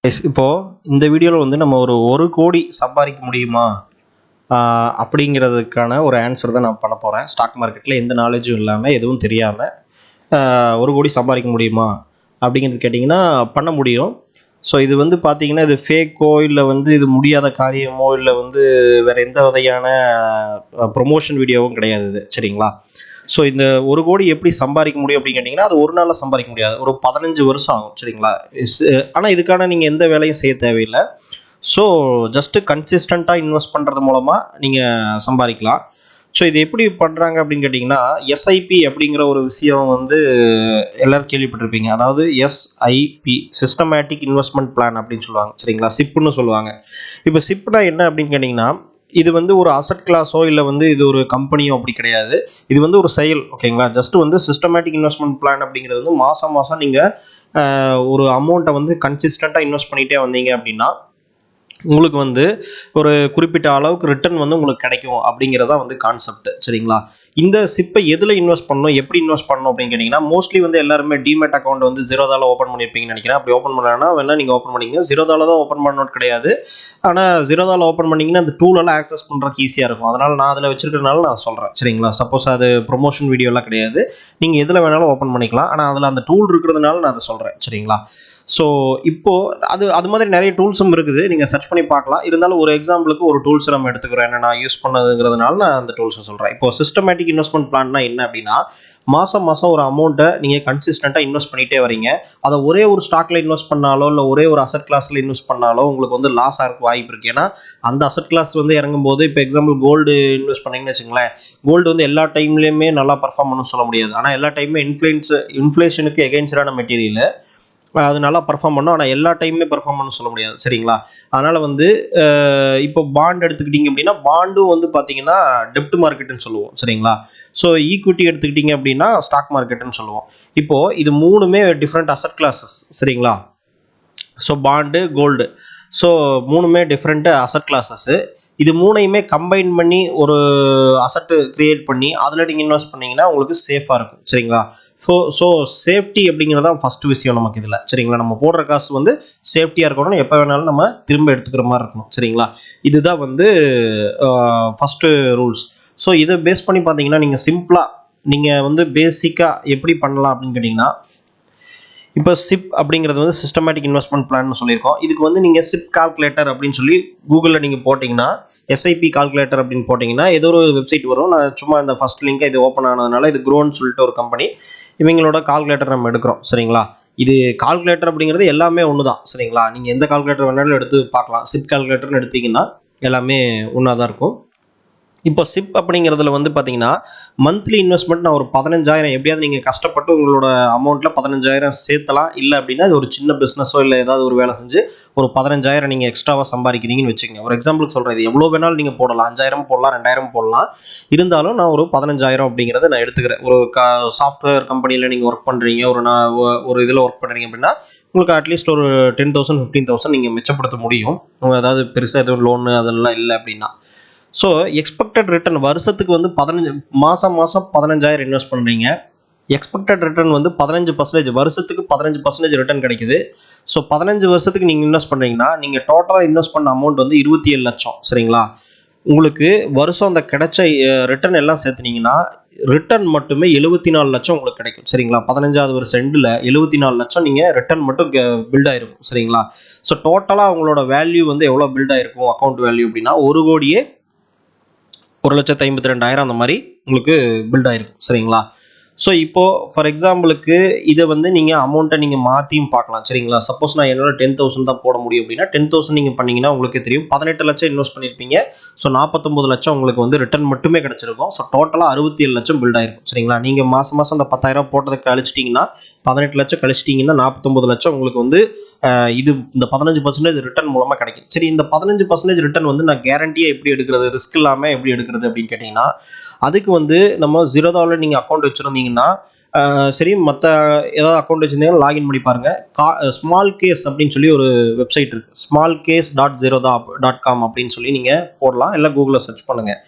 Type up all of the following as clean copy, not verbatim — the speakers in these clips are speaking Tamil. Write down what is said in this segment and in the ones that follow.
இப்போ இந்த வீடியோவில் வந்து நம்ம ஒரு கோடி சம்பாதிக்க முடியுமா அப்படிங்கிறதுக்கான ஒரு ஆன்சர் தான் நான் பண்ண போகிறேன். ஸ்டாக் மார்க்கெட்டில் எந்த நாலேஜும் இல்லாமல் எதுவும் தெரியாமல் ஒரு கோடி சம்பாதிக்க முடியுமா அப்படிங்கிறது கேட்டிங்கன்னா பண்ண முடியும். ஸோ இது வந்து பார்த்திங்கன்னா இது ஃபேக்கோ இல்லை வந்து இது முடியாத காரியமோ இல்லை வந்து வேறு எந்த வகையான ப்ரொமோஷன் வீடியோவும் கிடையாது இது, சரிங்களா? ஸோ இந்த ஒரு கோடி எப்படி சம்பாதிக்க முடியும் அப்படின்னு கேட்டிங்கன்னா அது ஒரு நாளில் சம்பாதிக்க முடியாது, ஒரு 15 வருஷம் ஆகும், சரிங்களா? ஆனால் இதுக்கான நீங்கள் எந்த வேலையும் செய்ய தேவையில்லை. ஸோ ஜஸ்ட்டு கன்சிஸ்டண்ட்டாக இன்வெஸ்ட் பண்ணுறது மூலமாக நீங்கள் சம்பாதிக்கலாம். ஸோ இது எப்படி பண்ணுறாங்க அப்படின்னு கேட்டிங்கன்னா எஸ்ஐபி அப்படிங்கிற ஒரு விஷயம் வந்து எல்லோரும் கேள்விப்பட்டிருப்பீங்க. அதாவது எஸ்ஐபி சிஸ்டமேட்டிக் இன்வெஸ்ட்மெண்ட் பிளான் அப்படின்னு சொல்லுவாங்க, சரிங்களா? சிப்புன்னு சொல்லுவாங்க. இப்போ சிப்னா என்ன அப்படின்னு கேட்டிங்கன்னா இது வந்து ஒரு அசட் கிளாஸோ இல்லை வந்து இது ஒரு கம்பெனியோ அப்படி கிடையாது. இது வந்து ஒரு செயல், ஓகேங்களா? ஜஸ்ட் வந்து சிஸ்டமேட்டிக் இன்வெஸ்ட்மெண்ட் பிளான் அப்படிங்கிறது வந்து மாதம் நீங்கள் ஒரு அமௌண்ட்டை வந்து கன்சிஸ்டண்ட்டாக இன்வெஸ்ட் பண்ணிகிட்டே வந்தீங்க அப்படின்னா உங்களுக்கு வந்து ஒரு குறிப்பிட்ட அளவுக்கு ரிட்டர்ன் வந்து உங்களுக்கு கிடைக்கும் அப்படிங்கிறதா வந்து கான்செப்ட், சரிங்களா? இந்த சிப்பை எதில் இன்வெஸ்ட் பண்ணணும், எப்படி இன்வெஸ்ட் பண்ணணும் அப்படின்னு கேட்டிங்கன்னா மோஸ்ட்லி வந்து எல்லாருமே டிமேட் அக்கௌண்ட் வந்து ஜீரோதாவில் ஓப்பன் பண்ணியிருப்பீங்கன்னு நினைக்கிறேன். அப்படி ஓப்பன் பண்ணலன்னா வேணால் நீங்கள் ஓப்பன் பண்ணிங்க. ஜீரோதாவில் தான் ஓப்பன் பண்ணணும் கிடையாது. ஆனால் ஜீரோதாவில் ஓப்பன் பண்ணிங்கன்னா அந்த டூலெல்லாம் ஆக்சஸ் பண்ணுறதுக்கு ஈஸியாக இருக்கும். அதனால் நான் அதில் வச்சிருக்கிறதுனால நான் சொல்கிறேன், சரிங்களா? சப்போஸ் அது ப்ரொமோஷன் வீடியோலாம் கிடையாது, நீங்கள் எதில் வேணாலும் ஓப்பன் பண்ணிக்கலாம். ஆனால் அதில் அந்த டூல் இருக்கிறதுனால நான் அதை சொல்கிறேன், சரிங்களா? ஸோ இப்போது அது மாதிரி நிறைய டூல்ஸும் இருக்குது, நீங்கள் சர்ச் பண்ணி பார்க்கலாம். இருந்தாலும் ஒரு எக்ஸாம்பிளுக்கு ஒரு டூல்ஸ் நம்ம எடுத்துக்கிறோம், என்ன நான் யூஸ் பண்ணதுங்கிறதுனால நான் அந்த டூல்ஸை சொல்கிறேன். இப்போ சிஸ்டமேட்டிக் இன்வெஸ்ட்மெண்ட் பிளான்னா என்ன அப்படின்னா மாதம் ஒரு அமௌண்ட்டை நீங்கள் கன்சிஸ்டண்ட்டாக இன்வெஸ்ட் பண்ணிகிட்டே வரீங்க. அதை ஒரே ஒரு ஸ்டாக்கில் இன்வெஸ்ட் பண்ணாலோ இல்லை ஒரே ஒரு அசட் கிளாஸில் இன்வெஸ்ட் பண்ணாலோ உங்களுக்கு வந்து லாஸ் ஆகிறதுக்கு வாய்ப்பு இருக்குது. ஏன்னா அந்த அசட் கிளாஸ் வந்து இறங்கும் போது இப்போ எக்ஸாம்பிள் கோல்டு இன்வெஸ்ட் பண்ணிங்கன்னு வச்சுங்களேன், கோல்டு வந்து எல்லா டைம்லேயுமே நல்லா பர்ஃபார்ம் பண்ணணும்னு சொல்ல முடியாது. ஆனால் எல்லா டைமுமே இன்ஃப்ளேஷனுக்கு எகெயின்ஸ்டான மெட்டீரியல், அது நல்லா பர்ஃபார்ம் பண்ணும். ஆனால் எல்லா டைமுமே பர்ஃபார்ம் பண்ண சொல்ல முடியாது, சரிங்களா? அதனால் வந்து இப்போ பாண்ட் எடுத்துக்கிட்டிங்க அப்படின்னா பாண்டும் வந்து பார்த்தீங்கன்னா டெப்ட் மார்க்கெட்டுன்னு சொல்லுவோம், சரிங்களா? ஸோ ஈக்விட்டி எடுத்துக்கிட்டிங்க அப்படின்னா ஸ்டாக் மார்க்கெட்டுன்னு சொல்லுவோம். இப்போது இது மூணுமே டிஃப்ரெண்ட் அசட் கிளாஸஸ், சரிங்களா? ஸோ பாண்டு, கோல்டு, ஸோ மூணுமே டிஃப்ரெண்ட்டு அசட் கிளாஸஸ்ஸு. இது மூணையுமே கம்பைன் பண்ணி ஒரு அசட்டு க்ரியேட் பண்ணி அதில் நீங்கள் இன்வெஸ்ட் பண்ணிங்கன்னா உங்களுக்கு சேஃபாக இருக்கும், சரிங்களா? ஸோ சேஃப்டி அப்படிங்கிறது தான் ஃபஸ்ட்டு விஷயம் நமக்கு இதில், சரிங்களா? நம்ம போடுற காசு வந்து சேஃப்டியாக இருக்கணும், எப்போ வேணாலும் நம்ம திரும்ப எடுத்துக்கிற மாதிரி இருக்கணும், சரிங்களா? இதுதான் வந்து ஃபஸ்ட்டு ரூல்ஸ். ஸோ இதை பேஸ் பண்ணி பார்த்தீங்கன்னா நீங்கள் சிம்பிளாக நீங்கள் வந்து பேசிக்காக எப்படி பண்ணலாம் அப்படின்னு கேட்டிங்கன்னா இப்போ சிப் அப்படிங்கிறது வந்து சிஸ்டமேட்டிக் இன்வெஸ்ட்மெண்ட் பிளான் சொல்லியிருக்கோம். இதுக்கு வந்து நீங்கள் சிப் கால்குலேட்டர் அப்படின்னு சொல்லி கூகுளில் நீங்கள் போட்டிங்கன்னா எஸ்ஐபி கால்குலேட்டர் அப்படின்னு போட்டிங்கன்னா ஏதோ ஒரு வெப்சைட் வரும். நான் சும்மா இந்த ஃபஸ்ட் லிங்கை இது ஓப்பன் ஆனதுனால இது க்ரோன்னு சொல்லிட்டு ஒரு கம்பெனி, இவங்களோட கால்குலேட்டர் நம்ம எடுக்கிறோம், சரிங்களா? இது கால்குலேட்டர் அப்படிங்கிறது எல்லாமே ஒன்று தான், சரிங்களா? நீங்கள் எந்த கால்குலேட்டர் வேணாலும் எடுத்து பார்க்கலாம். சிப் கால்குலேட்டர்னு எடுத்திங்கன்னா எல்லாமே ஒன்றா தான் இருக்கும். இப்போ சிப் அப்படிங்கிறதுல வந்து பார்த்தீங்கன்னா மந்த்லி இன்வெஸ்ட்மெண்ட் நான் ஒரு 15,000 எப்படியாவது நீங்கள் கஷ்டப்பட்டு உங்களோட அமௌண்ட்டில் 15,000 சேர்த்தலாம். இல்லை அப்படின்னா அது ஒரு சின்ன பிஸ்னஸோ இல்லை ஏதாவது ஒரு வேலை செஞ்சு ஒரு 15,000 நீங்கள் எக்ஸ்ட்ராவாக சம்பாதிக்கிறீங்கன்னு வச்சுக்கோங்க. ஒரு எக்ஸாம்பிளுக்கு சொல்கிறேன், இது எவ்வளோ வேணாலும் நீங்கள் போடலாம், 5,000 போடலாம், 2,000 போடலாம். இருந்தாலும் நான் ஒரு 15,000 அப்படிங்கிறத நான் எடுத்துக்கிறேன். ஒரு சாஃப்ட்வேர் கம்பெனியில் நீங்கள் ஒர்க் பண்ணுறீங்க, ஒரு இதில் ஒர்க் பண்ணுறீங்க அப்படின்னா உங்களுக்கு அட்லீஸ்ட் ஒரு 10,000 15,000 நீங்கள் மிச்சப்படுத்த முடியும். அதாவது பெருசாக எதுவும் லோனு அதெல்லாம் இல்லை அப்படின்னா. ஸோ எக்ஸ்பெக்டட் ரிட்டர்ன் வருஷத்துக்கு வந்து மாதம் 15,000 இன்வெஸ்ட் பண்ணுறீங்க. எக்ஸ்பெக்டட் ரிட்டர்ன் வந்து 15%, வருஷத்துக்கு 15% ரிட்டர்ன் கிடைக்குது. ஸோ 15 வருஷத்துக்கு நீங்கள் இன்வெஸ்ட் பண்ணுறீங்கன்னா நீங்கள் டோட்டலாக இன்வெஸ்ட் பண்ண அமௌண்ட் வந்து 27 லட்சம், சரிங்களா? உங்களுக்கு வருஷம் அந்த கிடைச்ச ரிட்டர்ன் எல்லாம் சேர்த்துனீங்கன்னா ரிட்டர்ன் மட்டுமே 74 லட்சம் உங்களுக்கு கிடைக்கும், சரிங்களா? 15வது வருஷம் எண்டில் 74 லட்சம் நீங்கள் ரிட்டர்ன் மட்டும் பில்ட் ஆகிருக்கும், சரிங்களா? ஸோ டோட்டலாக உங்களோட வேல்யூ வந்து எவ்வளோ பில்ட் ஆகிருக்கும் அக்கௌண்ட் வேல்யூ அப்படின்னா 1,52,00,000 அந்த மாதிரி உங்களுக்கு பில்ட் ஆகிருக்கும், சரிங்களா? ஸோ இப்போது ஃபார் எக்ஸாம்பிளுக்கு இதை வந்து நீங்கள் அமௌண்ட்டை நீங்கள் மாற்றியும் பார்க்கலாம், சரிங்களா? சப்போஸ் நான் என்னால் 10,000 தான் போட முடியும் அப்படின்னா 10,000 நீங்கள் பண்ணிங்கன்னா உங்களுக்கே தெரியும் 18 லட்சம் இன்வெஸ்ட் பண்ணியிருப்பீங்க. ஸோ 49 லட்சம் உங்களுக்கு வந்து ரிட்டர்ன் மட்டுமே கிடச்சிருக்கும். ஸோ டோட்டலாக 67 லட்சம் பில்ட் ஆகிருக்கும், சரிங்களா? நீங்கள் மாதம் அந்த 10,000 போட்டதை கழிச்சிட்டிங்கன்னா 18 லட்சம் கழிச்சிட்டிங்கன்னா 49 லட்சம் உங்களுக்கு வந்து இது இந்த 15% ரிட்டர்ன் மூலமாக கிடைக்கும். சரி, இந்த 15% ரிட்டர்ன் வந்து நான் கேரண்டியாக எப்படி எடுக்கிறது, ரிஸ்க் இல்லாமல் எப்படி எடுக்கிறது அப்படின்னு கேட்டிங்கன்னா அதுக்கு வந்து நம்ம ஜீரோதாவில் நீங்கள் அக்கௌண்ட் வச்சுருந்தீங்கன்னா சரி, மற்ற ஏதாவது அக்கௌண்ட் வச்சுருந்தீங்கன்னா லாகின் பண்ணி பாருங்கள். ஸ்மால் கேஸ் அப்படின்னு சொல்லி ஒரு வெப்சைட் இருக்குது, smallcase.zerodha.com அப்படின்னு சொல்லி நீங்கள் போடலாம், இல்லை கூகுளில் சர்ச் பண்ணுங்கள்.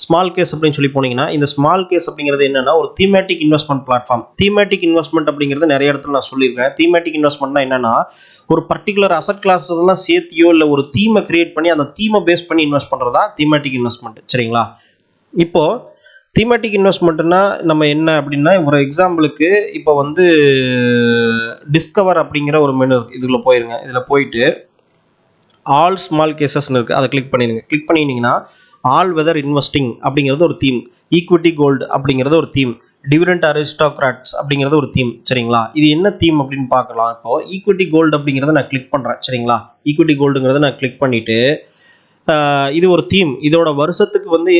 ஸ்மால் கேஸ் அப்படின்னு சொல்லி போனீங்கன்னா, இந்த ஸ்மால் கேஸ் அப்படிங்கிறது என்னன்னா ஒரு thematic investment platform. Thematic investment அப்படிங்கிறது நிறைய இடத்துல நான் சொல்லியிருக்கேன். தீமேட்டிக் இன்வெஸ்ட்மெண்ட்னா என்னன்னா, ஒரு பர்டிகுலர் அசெட் கிளாஸ் எல்லாம் சேர்த்தியோ இல்லை ஒரு தீமை கிரியேட் பண்ணி அந்த தீமை பேஸ் பண்ணி இன்வெஸ்ட் பண்ணுறதா தீமேட்டிக் இன்வெஸ்ட்மெண்ட். சரிங்களா? இப்போ தீமேட்டிக் இன்வெஸ்ட்மெண்ட்னா நம்ம என்ன அப்படின்னா, ஒரு எக்ஸாம்பிளுக்கு இப்போ வந்து டிஸ்கவர் அப்படிங்கிற ஒரு மெனு இருக்குது. இதுல போயிருங்க. இதில் போயிட்டு ஆல் ஸ்மால் கேசஸ்ன்னு இருக்குது, அதை கிளிக் பண்ணிடுங்க. கிளிக் பண்ணிட்டீங்கன்னா ஆல் வெதர் இன்வெஸ்டிங் அப்படிங்கிறது ஒரு தீம், ஈக்விட்டி கோல்டு அப்படிங்கிறது ஒரு தீம், டிவிடெண்ட் அரிஸ்டோக்ராட்ஸ் அப்படிங்கிறது ஒரு தீம். சரிங்களா? இது என்ன தீம் அப்படின்னு பார்க்கலாம். இப்போ ஈக்விட்டி கோல்டு அப்படிங்கிறத நான் கிளிக் பண்ணுறேன். சரிங்களா? ஈக்விட்டி கோல்டுங்கிறத நான் கிளிக் பண்ணிவிட்டு இது ஒரு தீம். இதோட வருஷத்துக்கு வந்து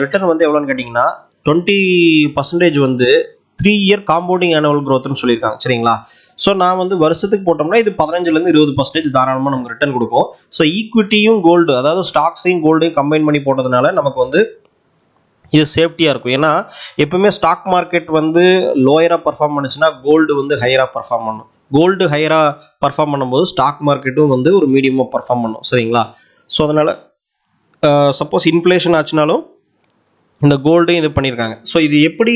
ரிட்டர்ன் வந்து எவ்வளோன்னு கேட்டிங்கன்னா 20% வந்து 3 இயர் காம்பவுண்டிங் ஆனுவல் க்ரோத்னு சொல்லியிருக்காங்க. சரிங்களா? ஸோ நான் வந்து வருஷத்துக்கு போட்டோம்னா இது 15லேருந்து 20% தாராளமாக நமக்கு ரிட்டர்ன் கொடுக்கும். ஸோ ஈக்விட்டியும் கோல்டு, அதாவது ஸ்டாக்ஸையும் கோல்டையும் கம்பைன் பண்ணி போட்டதுனால நமக்கு வந்து இது சேஃப்டியாக இருக்கும். ஏன்னா எப்பவுமே ஸ்டாக் மார்க்கெட் வந்து லோயராக பர்ஃபார்ம் பண்ணுச்சுன்னா கோல்டு வந்து ஹையராக பர்ஃபார்ம் பண்ணும். கோல்டு ஹையராக பர்ஃபார்ம் பண்ணும்போது ஸ்டாக் மார்க்கெட்டும் வந்து ஒரு மீடியமாக பர்ஃபார்ம் பண்ணும். சரிங்களா? ஸோ அதனால் சப்போஸ் இன்ஃப்ளேஷன் ஆச்சுனாலும் இந்த கோல்டையும் இது பண்ணியிருக்காங்க. ஸோ இது எப்படி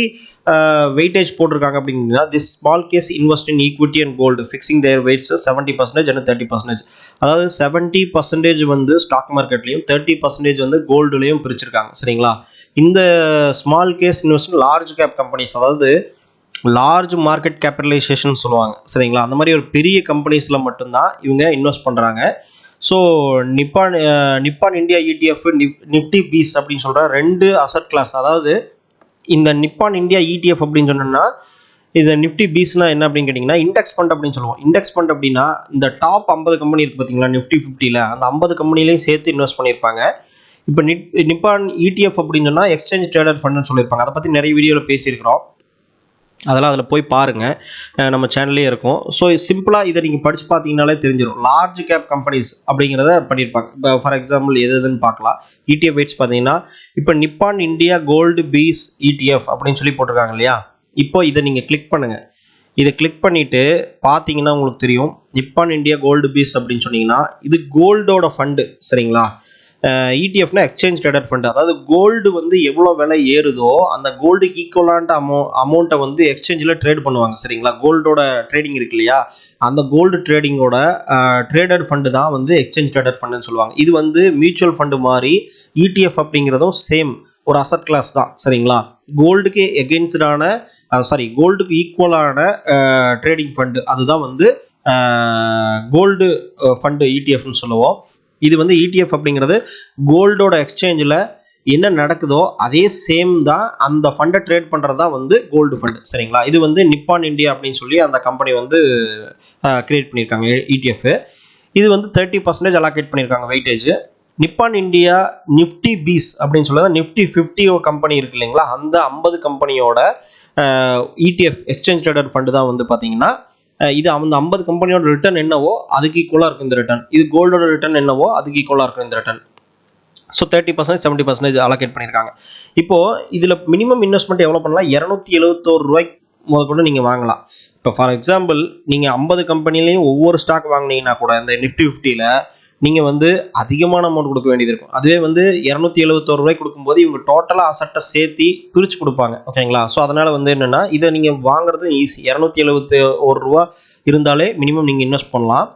வெயிட்டேஜ் போட்டிருக்காங்க அப்படின்னா, this smallcase invest in equity and gold fixing their weights 70% and 30%. அதாவது 70% வந்து ஸ்டாக் மார்க்கெட்லையும் 30% வந்து கோல்டுலையும் பிரிச்சிருக்காங்க. சரிங்களா? இந்த smallcase invest large cap companies, அதாவது லார்ஜ் மார்க்கெட் கேபிட்டலைசேஷன் சொல்லுவாங்க. சரிங்களா? அந்த மாதிரி ஒரு பெரிய கம்பெனிஸில் மட்டும்தான் இவங்க இன்வெஸ்ட் பண்ணுறாங்க. So Nippon India ETF, Nifty BeES அப்படின்னு சொல்கிற 2 அசட் கிளாஸ், அதாவது இந்த நிப்பான் இந்தியா இடிஎஃப் அப்படின்னு சொன்னோம்னா, இந்த நிஃப்டி பீஸ்னா என்ன அப்படின்னு கேட்டிங்கன்னா இண்டெக்ஸ் ஃபண்ட் அப்படின்னு சொல்லுவோம். இண்டெக்ஸ் ஃபண்ட் அப்படின்னா இந்த டாப் 50 கம்பெனி இருக்குது பார்த்தீங்களா, நிஃப்டி 50ல் அந்த 50 கம்பெனிலையும் சேர்த்து இன்வெஸ்ட் பண்ணியிருப்பாங்க. இப்போ நிப்பான் இடிஎஃப் அப்படின்னு சொன்னால் எக்ஸ்சேஞ்ச் ட்ரேடட் ஃபண்டுன்னு சொல்லியிருப்பாங்க. அதை பற்றி நிறைய வீடியோவில் பேசியிருக்கிறோம். அதெல்லாம் அதில் போய் பாருங்கள், நம்ம சேனல்லே இருக்கும். ஸோ சிம்பிளாக இதை நீங்கள் படித்து பார்த்தீங்கனாலே தெரிஞ்சிடும். லார்ஜ் கேப் கம்பெனிஸ் அப்படிங்கிறத பண்ணியிருப்பாங்க. இப்போ ஃபார் எக்ஸாம்பிள் எதுன்னு பார்க்கலாம். இடிஎஃப் வெயிட்ஸ் பார்த்தீங்கன்னா இப்போ Nippon India gold BeES ETF அப்படின்னு சொல்லி போட்டிருக்காங்க இல்லையா. இப்போ இதை நீங்கள் கிளிக் பண்ணுங்கள். இதை கிளிக் பண்ணிவிட்டு பார்த்தீங்கன்னா உங்களுக்கு தெரியும் நிப்பான் இந்தியா கோல்டு பீஸ் அப்படின்னு சொன்னீங்கன்னா இது கோல்டோட ஃபண்டு. சரிங்களா? இடிஎஃப்னா எக்ஸ்சேஞ்ச் ட்ரேடட் ஃபண்டு. அதாவது கோல்டு வந்து எவ்வளோ விலை ஏறுதோ அந்த கோல்டுக்கு ஈக்குவலான அமௌண்ட்டை வந்து எக்ஸ்சேஞ்சில் ட்ரேட் பண்ணுவாங்க. சரிங்களா? கோல்டோட ட்ரேடிங் இருக்கு இல்லையா, அந்த கோல்டு ட்ரேடிங்கோட ட்ரேடட் ஃபண்டு தான் வந்து எக்ஸ்சேஞ்ச் ட்ரேடட் ஃபண்டுன்னு சொல்லுவாங்க. இது வந்து மியூச்சுவல் ஃபண்டு மாதிரி இடிஎஃப் அப்படிங்கிறதும் சேம் ஒரு அசட் கிளாஸ் தான். சரிங்களா? கோல்டுக்கு எகெயின்ஸ்டான கோல்டுக்கு ஈக்குவலான ட்ரேடிங் ஃபண்டு, அதுதான் வந்து கோல்டு ஃபண்டு இடிஎஃப்னு சொல்லுவோம். இது வந்து இடிஎஃப் அப்படிங்கிறது கோல்டோட எக்ஸ்சேஞ்சில் என்ன நடக்குதோ அதே சேம் தான் அந்த ஃபண்டை ட்ரேட் பண்ணுறது தான் வந்து கோல்டு ஃபண்டு. சரிங்களா? இது வந்து நிப்பான் இந்தியா அப்படின்னு சொல்லி அந்த கம்பெனி வந்து கிரியேட் பண்ணியிருக்காங்க இடிஎஃப். இது வந்து 30% அலோகேட் பண்ணியிருக்காங்க weightage. Nippon India Nifty BeES அப்படின்னு சொல்லி நிஃப்டி 50 கம்பெனி இருக்கு இல்லைங்களா, அந்த 50 கம்பெனியோட இடிஎஃப் எக்ஸ்சேஞ்ச் ட்ரேடட் ஃபண்டு தான் வந்து பார்த்தீங்கன்னா இது அந்த 50 கம்பெனியோட ரிட்டர்ன் என்னவோ அதுக்கு ஈக்குவலாக இருக்கும் இந்த ரிட்டர்ன். இது கோல்டோட ரிட்டர்ன் என்னவோ அதுக்கு ஈக்குவலாக இருக்கும் இந்த ரிட்டர்ன். ஸோ 30% 70% அலோகேட் பண்ணியிருக்காங்க. இப்போது இதில் மினிமம் இன்வெஸ்ட்மெண்ட் எவ்வளோ பண்ணலாம், 271 ரூபாய்க்கு முதற்கொண்டு நீங்கள் வாங்கலாம். இப்போ ஃபார் எக்ஸாம்பிள் நீங்கள் 50 கம்பெனிலையும் ஒவ்வொரு ஸ்டாக் வாங்கினீங்கன்னா கூட இந்த நிஃப்டி 50ல் நீங்கள் வந்து அதிகமான அமௌண்ட் கொடுக்க வேண்டியது இருக்கும். அதுவே வந்து 271 ரூபாய் கொடுக்கும்போது இவங்க டோட்டலாக அசட்டை சேர்த்து பிரித்து கொடுப்பாங்க. ஓகேங்களா? ஸோ அதனால் வந்து என்னென்னா இதை நீங்கள் வாங்குறது ஈஸி. 271 ரூபா இருந்தாலே மினிமம் நீங்கள் இன்வெஸ்ட் பண்ணலாம்.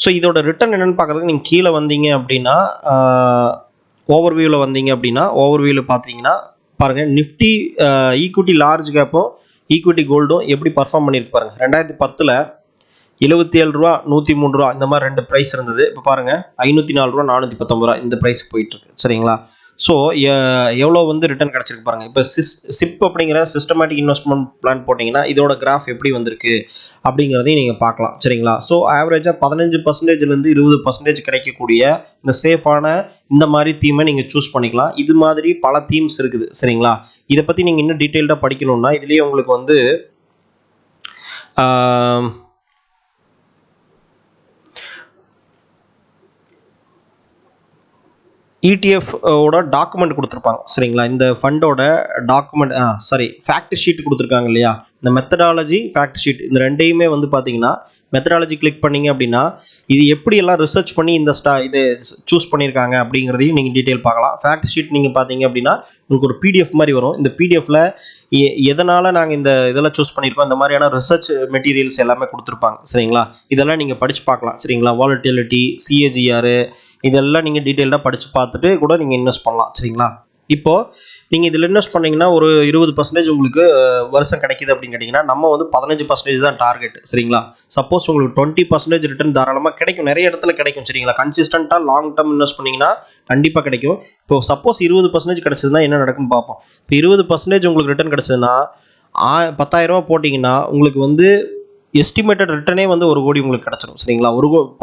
ஸோ இதோட ரிட்டர்ன் என்னென்னு பார்க்குறதுக்கு நீங்கள் கீழே வந்தீங்க அப்படின்னா ஓவர்வியூவில் வந்தீங்க அப்படின்னா ஓவர்வியூவில் பார்த்தீங்கன்னா பாருங்கள் நிஃப்டி ஈக்விட்டி லார்ஜ் கேப்பும் ஈக்விட்டி கோல்டும் எப்படி பர்ஃபார்ம் பண்ணியிருக்கு பாருங்கள். 2010ல் 77 ரூபா 103 ரூபா இந்த மாதிரி 2 ப்ரைஸ் இருந்தது. இப்போ பாருங்கள் 504 ரூபா 419 ரூபா இந்த ப்ரைஸ் போயிட்டுருக்கு. சரிங்களா? ஸோ எவ்வளோ வந்து ரிட்டர்ன் கிடச்சிருக்கு பாருங்கள். இப்போ சிப் அப்படிங்கிற சிஸ்டமேட்டிக் இன்வெஸ்ட்மெண்ட் பிளான் போட்டிங்கன்னா இதோட கிராஃப் எப்படி வந்திருக்கு அப்படிங்கிறதையும் நீங்கள் பார்க்கலாம். சரிங்களா? ஸோ ஆவரேஜாக 15%லேருந்து 20% கிடைக்கக்கூடிய இந்த சேஃபான இந்த மாதிரி தீமை நீங்கள் சூஸ் பண்ணிக்கலாம். இது மாதிரி பல தீம்ஸ் இருக்குது. சரிங்களா? இதை பற்றி நீங்கள் இன்னும் டீட்டெயில்டாக படிக்கணும்னா இதுலேயே உங்களுக்கு வந்து ETF ஓட டாக்குமெண்ட் கொடுத்துருப்பாங்க சரிங்களா. இந்த ஃபண்டோட டாக்குமெண்ட் ஃபேக்ட் ஷீட் கொடுத்துருக்காங்க இல்லையா. இந்த மெத்தடாலஜி ஃபேக்ட் ஷீட் இந்த ரெண்டையுமே வந்து பார்த்தீங்கன்னா மெத்தடாலஜி கிளிக் பண்ணீங்க அப்படின்னா இது எப்படி எல்லாம் ரிசர்ச் பண்ணி இந்த இது சூஸ் பண்ணியிருக்காங்க அப்படிங்கிறதையும் நீங்கள் டீட்டெயில் பார்க்கலாம். ஃபேக்ட் ஷீட் நீங்கள் பார்த்தீங்க அப்படின்னா உங்களுக்கு ஒரு PDF மாதிரி வரும். இந்த PDFல எதனால் நாங்கள் இந்த இதெல்லாம் சூஸ் பண்ணியிருக்கோம் இந்த மாதிரியான ரிசர்ச் மெட்டீரியல்ஸ் எல்லாமே கொடுத்துருப்பாங்க சரிங்களா. இதெல்லாம் நீங்கள் படித்து பார்க்கலாம் சரிங்களா. வாலட்டிலிட்டி, CAGR இதெல்லாம் நீங்கள் டீட்டெயில்டாக படித்து பார்த்துட்டு கூட நீங்கள் இன்வெஸ்ட் பண்ணலாம் சரிங்களா. இப்போது நீங்கள் இதில் இன்வெஸ்ட் பண்ணிங்கன்னா ஒரு 20% உங்களுக்கு வருஷம் கிடைக்கிது அப்படின்னு கேட்டிங்கன்னா நம்ம வந்து 15% தான் டார்கெட் சரிங்களா. சப்போஸ் உங்களுக்கு 20% ரிட்டர்ன் தாராளமாக கிடைக்கும், நிறைய இடத்துல கிடைக்கும் சரிங்களா. கன்சிஸ்டண்ட்டாக லாங் டேர்ம் இன்வெஸ்ட் பண்ணிங்கன்னா கண்டிப்பாக கிடைக்கும். இப்போ சப்போஸ் 20% கிடச்சதுன்னா என்ன நடக்கும்னு பார்ப்போம். இப்போ 20% உங்களுக்கு ரிட்டர்ன் கிடச்சதுன்னா 10,000 ரூபா போட்டிங்கன்னா உங்களுக்கு வந்து எஸ்டிமேட்டட் ரிட்டர்னே வந்து 1 கோடி உங்களுக்கு கிடச்சிடும் சரிங்களா.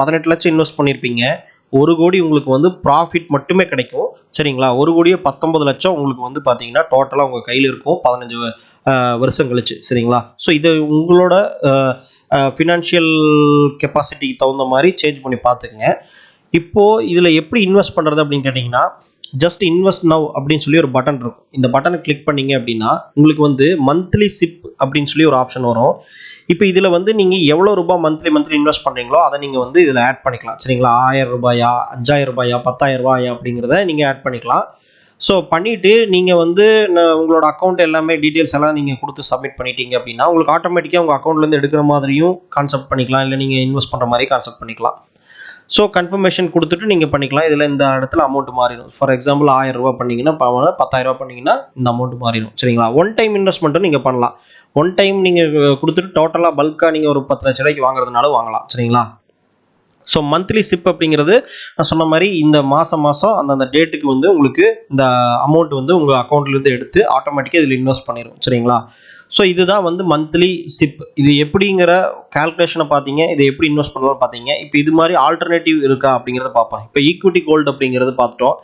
18 லட்சம் இன்வெஸ்ட் பண்ணியிருப்பீங்க, 1 கோடி உங்களுக்கு வந்து ப்ராஃபிட் மட்டுமே கிடைக்கும் சரிங்களா. 1 கோடியே 19 லட்சம் உங்களுக்கு வந்து பார்த்தீங்கன்னா டோட்டலாக உங்கள் கையில் இருக்கும் 15 வருஷம் கழிச்சு சரிங்களா. ஸோ இது உங்களோட ஃபினான்ஷியல் கெப்பாசிட்டிக்கு தகுந்த மாதிரி சேஞ்ச் பண்ணி பார்த்துக்குங்க. இப்போது இதில் எப்படி இன்வெஸ்ட் பண்ணுறது அப்படின்னு கேட்டிங்கன்னா ஜஸ்ட் இன்வெஸ்ட் நவ் அப்படின்னு சொல்லி ஒரு பட்டன் இருக்கும். இந்த பட்டனை கிளிக் பண்ணீங்க அப்படின்னா உங்களுக்கு வந்து மந்த்லி சிப் அப்படின்னு சொல்லி ஒரு ஆப்ஷன் வரும். இப்போ இதில் வந்து நீங்கள் எவ்வளோ ரூபாய் மந்த்லி இன்வெஸ்ட் பண்ணுறீங்களோ அதை நீங்கள் வந்து இதில் ஆட் பண்ணிக்கலாம் சரிங்களா. 1000 ரூபாயா, 5000 ரூபாயா, 10,000 ரூபாயா அப்படிங்கிறத நீங்கள் ஆட் பண்ணிக்கலாம். ஸோ பண்ணிவிட்டு நீங்கள் வந்து உங்களோட அக்கௌண்ட் எல்லாமே டீட்டெயில்ஸ் எல்லாம் நீங்கள் கொடுத்து சப்மிட் பண்ணிட்டீங்க அப்படின்னா உங்களுக்கு ஆட்டோமேட்டிக்காக உங்கள் அக்கௌண்ட்லேருந்து எடுக்கிற மாதிரியும் கான்செப்ட் பண்ணிக்கலாம், இல்லை நீங்கள் இன்வெஸ்ட் பண்ணுற மாதிரி கான்செப்ட் பண்ணிக்கலாம். ஸோ கன்ஃபர்மேஷன் கொடுத்துட்டு நீங்கள் பண்ணிக்கலாம். இதில் இந்த இடத்துல அமௌண்ட் மாறிடும். ஃபார் எக்ஸாம்பிள் 1000 ரூபா பண்ணிங்கன்னா 10,000 ரூபா பண்ணிங்கன்னா இந்த அமௌண்ட் மாறிடும் சரிங்களா. ஒன் டைம் இன்வெஸ்ட்மெண்ட்டும் நீங்கள் பண்ணலாம். ஒன் டைம் நீங்கள் கொடுத்துட்டு டோட்டலாக பல்காக நீங்கள் ஒரு 10 லட்ச ரூபாய்க்கு வாங்குறதுனாலும் வாங்கலாம் சரிங்களா. ஸோ மந்த்லி சிப் அப்படிங்கிறது நான் சொன்ன மாதிரி இந்த மாதம் அந்தந்த டேட்டுக்கு வந்து உங்களுக்கு இந்த அமௌண்ட் வந்து உங்கள் அக்கௌண்ட்லேருந்து எடுத்து ஆட்டோமேட்டிக்காக இதில் இன்வெஸ்ட் பண்ணிடும் சரிங்களா. ஸோ இதுதான் வந்து மந்த்லி சிப். இது எப்படிங்கிற கால்குலேஷனை பார்த்தீங்க, இதை எப்படி இன்வெஸ்ட் பண்ணலாம்னு பார்த்தீங்க. இப்போ இது மாதிரி ஆல்டர்னேட்டிவ் இருக்கா அப்படிங்கிறத பார்ப்போம். இப்போ ஈக்விட்டி கோல்டு அப்படிங்கிறது பார்த்துட்டோம்.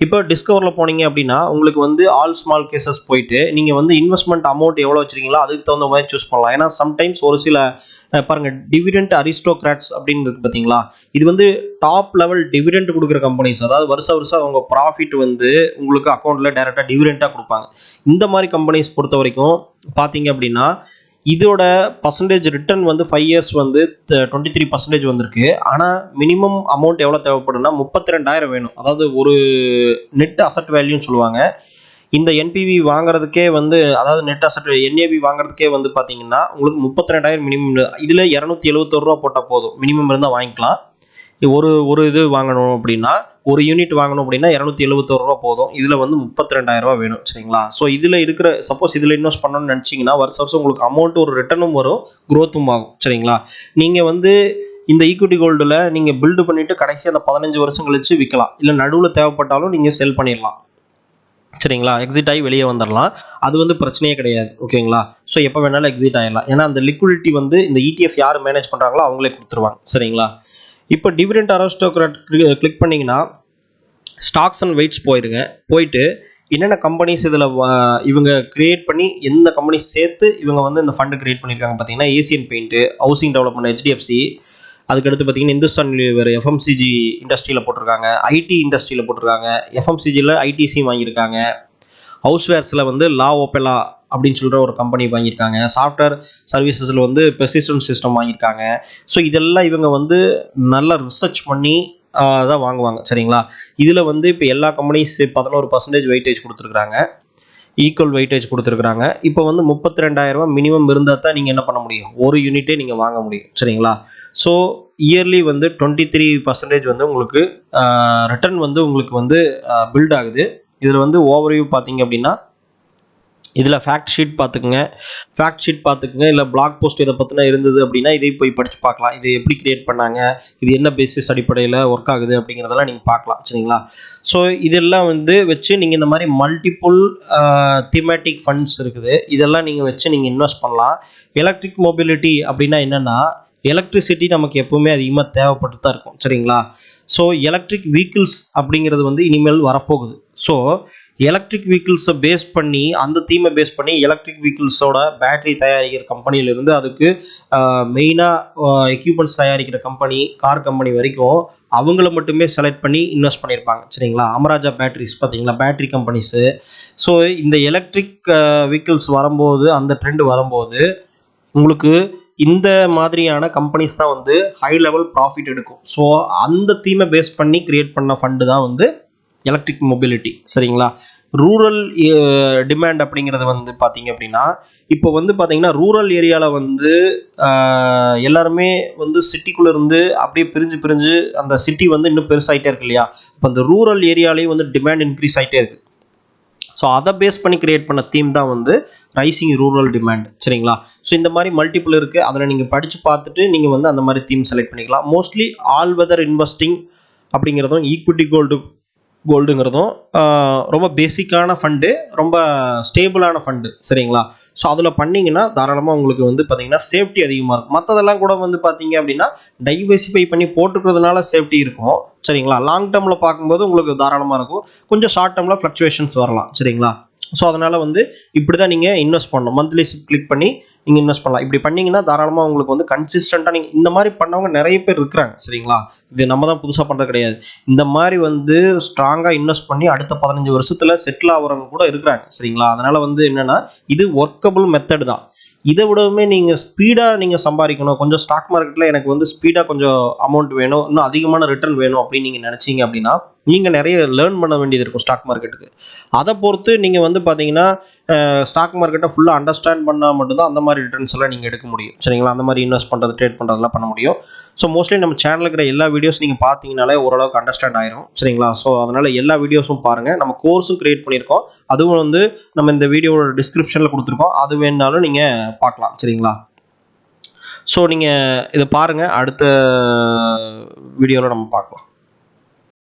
இப்போ டிஸ்கவரில் போனீங்க அப்படின்னா உங்களுக்கு வந்து ஆல் ஸ்மால் கேசஸ் போயிட்டு நீங்கள் வந்து இன்வெஸ்ட்மெண்ட் அமௌண்ட் எவ்வளோ வச்சுருக்கீங்களோ அதுக்கு தகுந்த மாதிரி சூஸ் பண்ணலாம். ஏன்னா சம்டைம்ஸ் ஒரு சில பாருங்கள் டிவிடெண்ட் அரிஸ்டோக்ராட்ஸ் அப்படின்னு இருக்குது பார்த்தீங்களா. இது வந்து டாப் லெவல் டிவிடெண்ட் கொடுக்குற கம்பெனிஸ், அதாவது வருஷம் அவங்க ப்ராஃபிட் வந்து உங்களுக்கு அக்கௌண்ட்டில் டைரெக்டாக டிவிடெண்ட்டாக கொடுப்பாங்க. இந்த மாதிரி கம்பெனிஸ் பொறுத்த வரைக்கும் பார்த்தீங்க அப்படின்னா இதோட பர்சன்டேஜ் ரிட்டர்ன் வந்து 5 இயர்ஸ் வந்து 23% வந்திருக்கு. ஆனால் மினிமம் அமௌண்ட் எவ்வளோ தேவைப்படும்னா 32,000 வேணும். அதாவது ஒரு நெட் அசட் வேல்யூன்னு சொல்லுவாங்க. இந்த NPV வாங்குறதுக்கே வந்து, அதாவது நெட் அசட் NAV வாங்குறதுக்கே வந்து பார்த்தீங்கன்னா உங்களுக்கு 32,000 மினிமம். இதில் 271 ரூபா போட்டால் போதும், மினிமம் இருந்தால் வாங்கிக்கலாம். ஒரு இது வாங்கணும் அப்படின்னா, ஒரு யூனிட் வாங்கணும் அப்படின்னா 271 ரூபா போதும். இதில் வந்து 32,000 ரூபா வேணும் சரிங்களா. ஸோ இதில் இருக்கிற சப்போஸ் இதில் இன்வெஸ்ட் பண்ணணும்னு நினச்சிங்கன்னா வருஷம் உங்களுக்கு அமௌண்ட் ஒரு ரிட்டர்னும் வரும், க்ரோத்தும் ஆகும் சரிங்களா. நீங்கள் வந்து இந்த ஈக்விட்டி கோல்டில் நீங்கள் பில்டு பண்ணிவிட்டு கடைசி அந்த 15 வருஷம் கழிச்சு விற்கலாம், இல்லை நடுவில் தேவைப்பட்டாலும் நீங்கள் செல் பண்ணிடலாம் சரிங்களா. எக்ஸிட் ஆகி வெளியே வந்துடலாம், அது வந்து பிரச்சனையே கிடையாது ஓகேங்களா. ஸோ எப்போ வேணாலும் எக்ஸிட் ஆகிடலாம். ஏன்னா அந்த லிக்விடிட்டி வந்து இந்த ETF யார் மேனேஜ் பண்ணுறாங்களோ அவங்களே கொடுத்துருவாங்க சரிங்களா. இப்போ டிவிடெண்ட் அரிஸ்டோக்ராட் கிளிக் பண்ணிங்கன்னா ஸ்டாக்ஸ் அண்ட் வெயிட்ஸ் போயிட்டு என்னென்ன கம்பெனிஸ் இதில் இவங்க கிரியேட் பண்ணி எந்த கம்பெனிஸ் சேர்த்து இவங்க வந்து இந்த ஃபண்டு கிரியேட் பண்ணியிருக்காங்க பார்த்தீங்கன்னா Asian paint, housing development HDFC, அதுக்கடுத்து பார்த்தீங்கன்னா இந்துஸ்தான் லிவர் FMCG இண்டஸ்ட்ரியில் போட்டிருக்காங்க, IT இண்டஸ்ட்ரியில் போட்டிருக்காங்க, FMCGயில் ITC வாங்கியிருக்காங்க, ஹவுஸ்வேர்ஸில் வந்து லா ஓபெலா அப்படின்னு சொல்கிற ஒரு கம்பெனி வாங்கியிருக்காங்க, சாஃப்ட்வேர் சர்வீசஸில் வந்து பெர்சிஸ்டன்ட் சிஸ்டம் வாங்கியிருக்காங்க. ஸோ இதெல்லாம் இவங்க வந்து நல்லா ரிசர்ச் பண்ணி தான் வாங்குவாங்க சரிங்களா. இதில் வந்து இப்போ எல்லா கம்பெனிஸ் 11% வெயிட்டேஜ் கொடுத்துருக்குறாங்க, ஈக்குவல் வெயிட்டேஜ் கொடுத்துருக்குறாங்க. இப்போ வந்து 32,000 ரூபா மினிமம் இருந்தால் தான் நீங்கள் என்ன பண்ண முடியும், ஒரு யூனிட்டே நீங்கள் வாங்க முடியும் சரிங்களா. ஸோ இயர்லி வந்து 23% வந்து உங்களுக்கு ரிட்டர்ன் வந்து உங்களுக்கு வந்து பில்ட் ஆகுது. இதில் வந்து ஓவர்வியூ பார்த்தீங்க அப்படின்னா இதில் ஃபேக்ட் ஷீட் பார்த்துக்குங்க, இல்லை பிளாக் போஸ்ட் இதை பற்றின இருந்தது அப்படின்னா இதை போய் படித்து பார்க்கலாம். இது எப்படி கிரியேட் பண்ணாங்க, இது என்ன பேசிஸ் அடிப்படையில் ஒர்க் ஆகுது அப்படிங்கிறதெல்லாம் நீங்கள் பார்க்கலாம் சரிங்களா. ஸோ இதெல்லாம் வந்து வச்சு நீங்கள் இந்த மாதிரி மல்டிப்புள் தீமேட்டிக் ஃபண்ட்ஸ் இருக்குது, இதெல்லாம் நீங்கள் வச்சு நீங்கள் இன்வெஸ்ட் பண்ணலாம். எலக்ட்ரிக் மொபிலிட்டி அப்படின்னா என்னென்னா எலக்ட்ரிசிட்டி நமக்கு எப்போவுமே அதிகமாக தேவைப்பட்டு தான் இருக்கும் சரிங்களா. ஸோ எலக்ட்ரிக் வெஹிக்கிள்ஸ் அப்படிங்கிறது வந்து இனிமேல் வரப்போகுது. ஸோ எலக்ட்ரிக் வெஹிக்கிள்ஸை பேஸ் பண்ணி அந்த தீமை பேஸ் பண்ணி எலக்ட்ரிக் வெஹிக்கிள்ஸோட பேட்டரி தயாரிக்கிற கம்பெனியிலேருந்து அதுக்கு மெயினாக எக்யூப்மெண்ட்ஸ் தயாரிக்கிற கம்பெனி கார் கம்பெனி வரைக்கும் அவங்கள மட்டுமே செலக்ட் பண்ணி இன்வெஸ்ட் பண்ணியிருப்பாங்க சரிங்களா. அமராஜா பேட்டரிஸ் பார்த்தீங்களா, பேட்டரி கம்பெனிஸு. ஸோ இந்த எலக்ட்ரிக் வெஹிக்கிள்ஸ் வரும்போது, அந்த ட்ரெண்ட் வரும்போது உங்களுக்கு இந்த மாதிரியான கம்பெனிஸ் தான் வந்து ஹை லெவல் ப்ராஃபிட் எடுக்கும். ஸோ அந்த தீமை பேஸ் பண்ணி கிரியேட் பண்ண ஃபண்டு தான் வந்து எலக்ட்ரிக் மொபிலிட்டி சரிங்களா. ரூரல் டிமாண்ட் அப்படிங்கிறது வந்து பார்த்தீங்க அப்படின்னா, இப்போ வந்து பார்த்தீங்கன்னா ரூரல் ஏரியாவில் வந்து எல்லாருமே வந்து சிட்டிக்குள்ளே இருந்து அப்படியே பிரிஞ்சு பிரிஞ்சு அந்த சிட்டி வந்து இன்னும் பெருசாகிட்டே இருக்கு இல்லையா. இப்போ அந்த ரூரல் ஏரியாலேயும் வந்து டிமாண்ட் இன்க்ரீஸ் ஆகிட்டே இருக்குது. ஸோ அதை பேஸ் பண்ணி கிரியேட் பண்ண தீம் தான் வந்து ரைசிங் ரூரல் டிமாண்ட் சரிங்களா. ஸோ இந்த மாதிரி மல்டிபிள் இருக்குது, அதில் நீங்கள் படித்து பார்த்துட்டு நீங்கள் வந்து அந்த மாதிரி தீம் செலக்ட் பண்ணிக்கலாம். மோஸ்ட்லி ஆல் வெதர் இன்வெஸ்டிங் அப்படிங்கிறதும் ஈக்விட்டி கோல்டுங்கிறதும் ரொம்ப பேசிக்கான ஃபண்டு, ரொம்ப ஸ்டேபிளான ஃபண்டு சரிங்களா. ஸோ அதில் பண்ணிங்கன்னா தாராளமாக உங்களுக்கு வந்து பார்த்தீங்கன்னா சேஃப்டி அதிகமாக இருக்கும். மற்றதெல்லாம் கூட வந்து பார்த்தீங்க அப்படின்னா டைவர்சிஃபை பண்ணி போட்டுக்கிறதுனால சேஃப்டி இருக்கும் சரிங்களா. லாங் டேர்மில் பார்க்கும்போது உங்களுக்கு தாராளமாக இருக்கும், கொஞ்சம் ஷார்ட் டேர்மில் ஃப்ளக்சுவேஷன்ஸ் வரலாம் சரிங்களா. ஸோ அதனால் வந்து இப்படி தான் நீங்கள் இன்வெஸ்ட் பண்ணணும். மந்த்லி கிளிக் பண்ணி நீங்கள் இன்வெஸ்ட் பண்ணலாம். இப்படி பண்ணிங்கன்னா தாராளமாக உங்களுக்கு வந்து கன்சிஸ்டண்ட்டாக நீங்கள் இந்த மாதிரி பண்ணவங்க நிறைய பேர் இருக்கிறாங்க சரிங்களா. இது நம்ம தான் புதுசாக பண்ணுறது கிடையாது. இந்த மாதிரி வந்து ஸ்ட்ராங்காக இன்வெஸ்ட் பண்ணி அடுத்த 15 வருஷத்தில் செட்டில் ஆகிறவங்க கூட இருக்கிறாங்க சரிங்களா. அதனால் வந்து என்னென்னா இது ஒர்க்கபிள் மெத்தட் தான். இதை விடவுமே நீங்கள் ஸ்பீடாக நீங்கள் சம்பாதிக்கணும், கொஞ்சம் ஸ்டாக் மார்க்கெட்டில் எனக்கு வந்து ஸ்பீடாக கொஞ்சம் அமௌண்ட் வேணும், இன்னும் அதிகமான ரிட்டர்ன் வேணும் அப்படின்னு நீங்கள் நினச்சிங்க அப்படின்னா நீங்கள் நிறைய லேர்ன் பண்ண வேண்டியது இருக்கும் ஸ்டாக் மார்க்கெட்டுக்கு. அதை பொறுத்து நீங்கள் வந்து பார்த்தீங்கன்னா ஸ்டாக் மார்க்கெட்டை ஃபுல்லாக அண்டர்ஸ்டாண்ட் பண்ணால் மட்டும்தான் அந்த மாதிரி ரிட்டர்ன்ஸ் எல்லாம் நீங்கள் எடுக்க முடியும் சரிங்களா. அந்த மாதிரி இன்வெஸ்ட் பண்ணுறது, ட்ரேட் பண்ணுறதுலாம் பண்ண முடியும். ஸோ மோஸ்ட்லி நம்ம சேனலில் இருக்கிற எல்லா வீடியோஸ் நீங்கள் பார்த்தீங்கனாலே ஓரளவுக்கு அண்டர்ஸ்டாண்ட் ஆயிரும் சரிங்களா. ஸோ அதனால் எல்லா வீடியோஸும் பாருங்கள். நம்ம கோர்ஸும் கிரியேட் பண்ணியிருக்கோம், அதுவும் வந்து நம்ம இந்த வீடியோவோட டிஸ்கிரிப்ஷனில் கொடுத்துருக்கோம், அது வேணுனாலும் நீங்கள் பார்க்கலாம் சரிங்களா. ஸோ நீங்கள் இதை பாருங்கள், அடுத்த வீடியோவில் நம்ம பார்க்கலாம்.